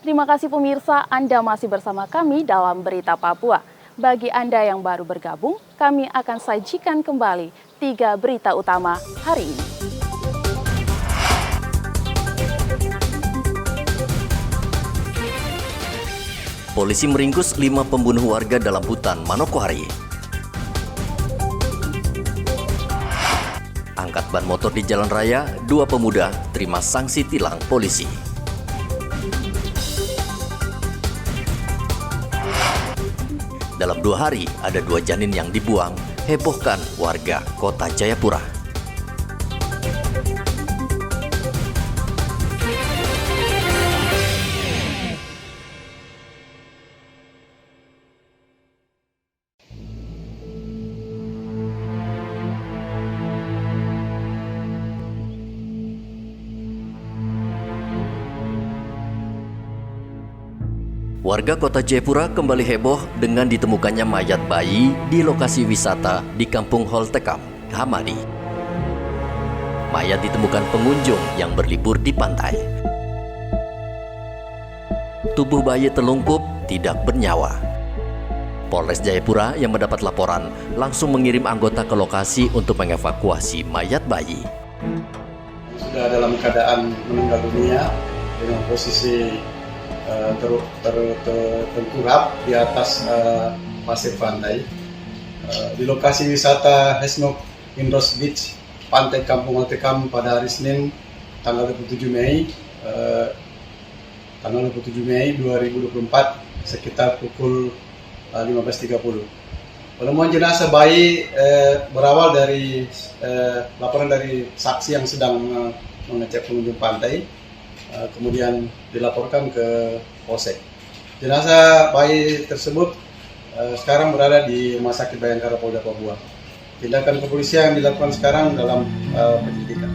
Terima kasih pemirsa, Anda masih bersama kami dalam Berita Papua. Bagi Anda yang baru bergabung, kami akan sajikan kembali 3 berita utama hari ini. Polisi meringkus 5 pembunuh warga dalam hutan Manokwari. Angkat ban motor di jalan raya, 2 pemuda terima sanksi tilang polisi. Dalam 2 hari, ada 2 janin yang dibuang, hebohkan warga Kota Jayapura. Warga Kota Jayapura kembali heboh dengan ditemukannya mayat bayi di lokasi wisata di Kampung Holtekam, Hamadi. Mayat ditemukan pengunjung yang berlibur di pantai. Tubuh bayi terlungkup, tidak bernyawa. Polres Jayapura yang mendapat laporan langsung mengirim anggota ke lokasi untuk mengevakuasi mayat bayi. Sudah dalam keadaan meninggal dunia dengan posisi tengkurap di atas pasir pantai. Di lokasi wisata Hesnok Indos Beach, Pantai Kampung Holtekam pada hari Senin tanggal 27 Mei 2024 sekitar pukul 15.30. Penemuan jenazah bayi berawal dari laporan dari saksi yang sedang mengecek pengunjung pantai. Kemudian dilaporkan ke Polsek. Jenazah bayi tersebut sekarang berada di Rumah Sakit Bayangkara Polda Papua. Tindakan kepolisian yang dilakukan sekarang dalam penyelidikan.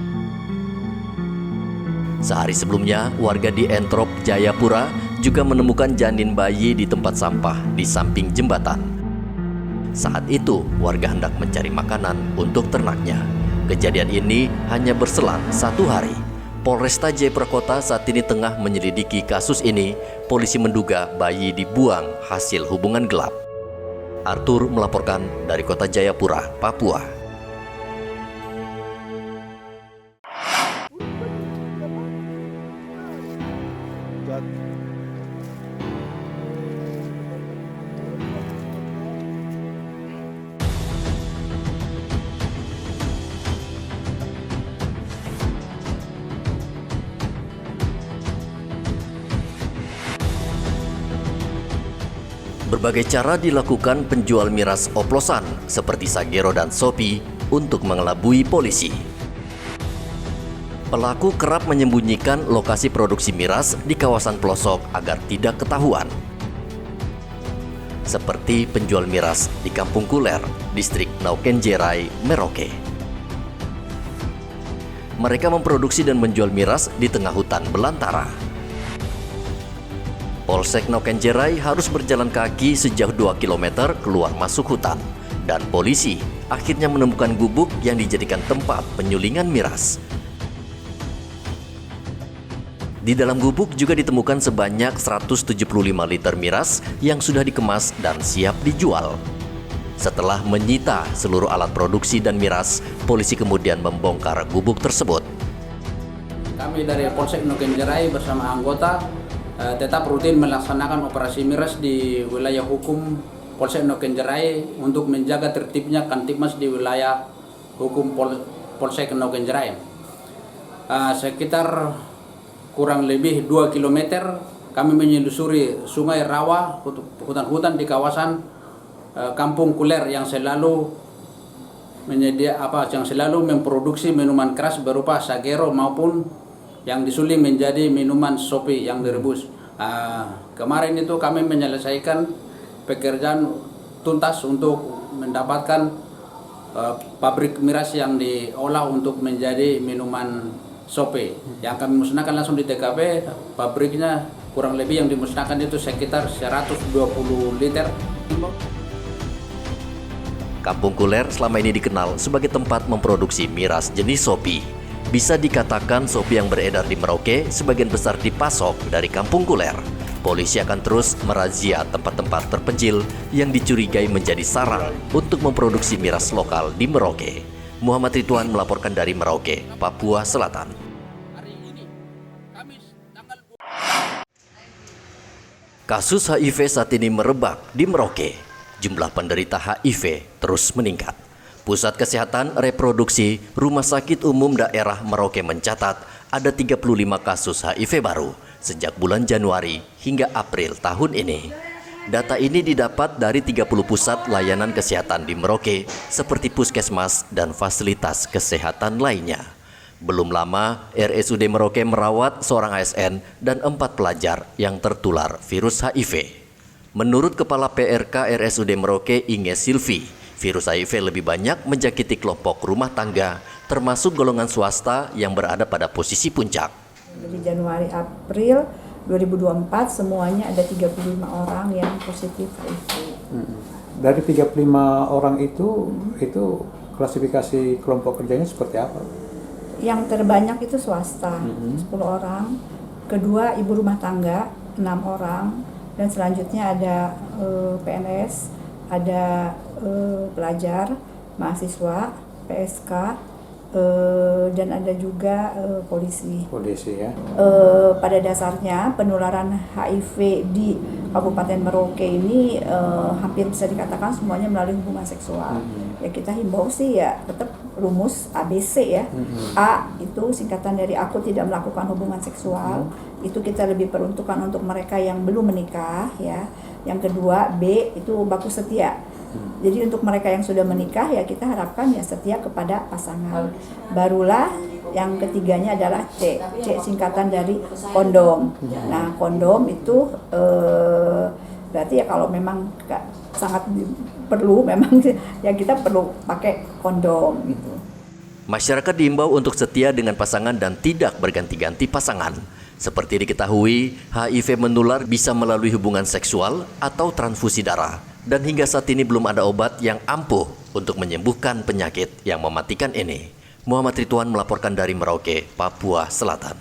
Sehari sebelumnya, warga di Entrop, Jayapura juga menemukan janin bayi di tempat sampah di samping jembatan. Saat itu, warga hendak mencari makanan untuk ternaknya. Kejadian ini hanya berselang 1 hari. Polresta Jayapura Kota saat ini tengah menyelidiki kasus ini. Polisi menduga bayi dibuang hasil hubungan gelap. Arthur melaporkan dari Kota Jayapura, Papua. Berbagai cara dilakukan penjual miras oplosan seperti Sagero dan Shopee untuk mengelabui polisi. Pelaku kerap menyembunyikan lokasi produksi miras di kawasan pelosok agar tidak ketahuan. Seperti penjual miras di Kampung Kuler, distrik Naukenjerai, Merauke. Mereka memproduksi dan menjual miras di tengah hutan belantara. Polsek Naukenjerai harus berjalan kaki sejauh 2 km keluar masuk hutan. Dan polisi akhirnya menemukan gubuk yang dijadikan tempat penyulingan miras. Di dalam gubuk juga ditemukan sebanyak 175 liter miras yang sudah dikemas dan siap dijual. Setelah menyita seluruh alat produksi dan miras, polisi kemudian membongkar gubuk tersebut. Kami dari Polsek Naukenjerai bersama anggota tetap rutin melaksanakan operasi miras di wilayah hukum Polsek Naukenjerai untuk menjaga tertibnya Kamtibmas di wilayah hukum Polsek Naukenjerai. Sekitar kurang lebih 2 km kami menyelusuri Sungai Rawa, hutan-hutan di kawasan Kampung Kuler yang selalu memproduksi minuman keras berupa Sagero maupun yang disuling menjadi minuman Shopee yang direbus. Kemarin itu kami menyelesaikan pekerjaan tuntas untuk mendapatkan pabrik miras yang diolah untuk menjadi minuman Shopee. Yang kami musnahkan langsung di TKP, pabriknya kurang lebih yang dimusnahkan itu sekitar 120 liter. Kampung Kuler selama ini dikenal sebagai tempat memproduksi miras jenis Shopee. Bisa dikatakan Shopee yang beredar di Merauke sebagian besar dipasok dari Kampung Kuler. Polisi akan terus merazia tempat-tempat terpencil yang dicurigai menjadi sarang untuk memproduksi miras lokal di Merauke. Muhammad Ridwan melaporkan dari Merauke, Papua Selatan. Kasus HIV saat ini merebak di Merauke. Jumlah penderita HIV terus meningkat. Pusat Kesehatan Reproduksi Rumah Sakit Umum Daerah Merauke mencatat ada 35 kasus HIV baru sejak bulan Januari hingga April tahun ini. Data ini didapat dari 30 pusat layanan kesehatan di Merauke seperti puskesmas dan fasilitas kesehatan lainnya. Belum lama, RSUD Merauke merawat seorang ASN dan 4 pelajar yang tertular virus HIV. Menurut Kepala PRK RSUD Merauke Inge Silvi, virus HIV lebih banyak menjakiti kelompok rumah tangga, termasuk golongan swasta yang berada pada posisi puncak. Dari Januari-April 2024 semuanya ada 35 orang yang positif HIV. Dari 35 orang itu klasifikasi kelompok kerjanya seperti apa? Yang terbanyak itu swasta, 10 orang. Kedua ibu rumah tangga, 6 orang. Dan selanjutnya ada PNS, ada pelajar, mahasiswa, PSK, dan ada juga polisi. Polisi ya. Pada dasarnya penularan HIV di Kabupaten Merauke ini hampir bisa dikatakan semuanya melalui hubungan seksual. Ya kita himbau sih ya tetap rumus ABC ya. A itu singkatan dari aku tidak melakukan hubungan seksual. Itu kita lebih peruntukan untuk mereka yang belum menikah ya. Yang kedua B itu baku setia. Jadi untuk mereka yang sudah menikah ya kita harapkan ya setia kepada pasangan. Barulah yang ketiganya adalah C singkatan dari kondom. Nah kondom itu berarti ya kalau memang sangat perlu memang ya kita perlu pakai kondom gitu. Masyarakat diimbau untuk setia dengan pasangan dan tidak berganti-ganti pasangan. Seperti diketahui, HIV menular bisa melalui hubungan seksual atau transfusi darah. Dan hingga saat ini belum ada obat yang ampuh untuk menyembuhkan penyakit yang mematikan ini. Muhammad Ridwan melaporkan dari Merauke, Papua Selatan.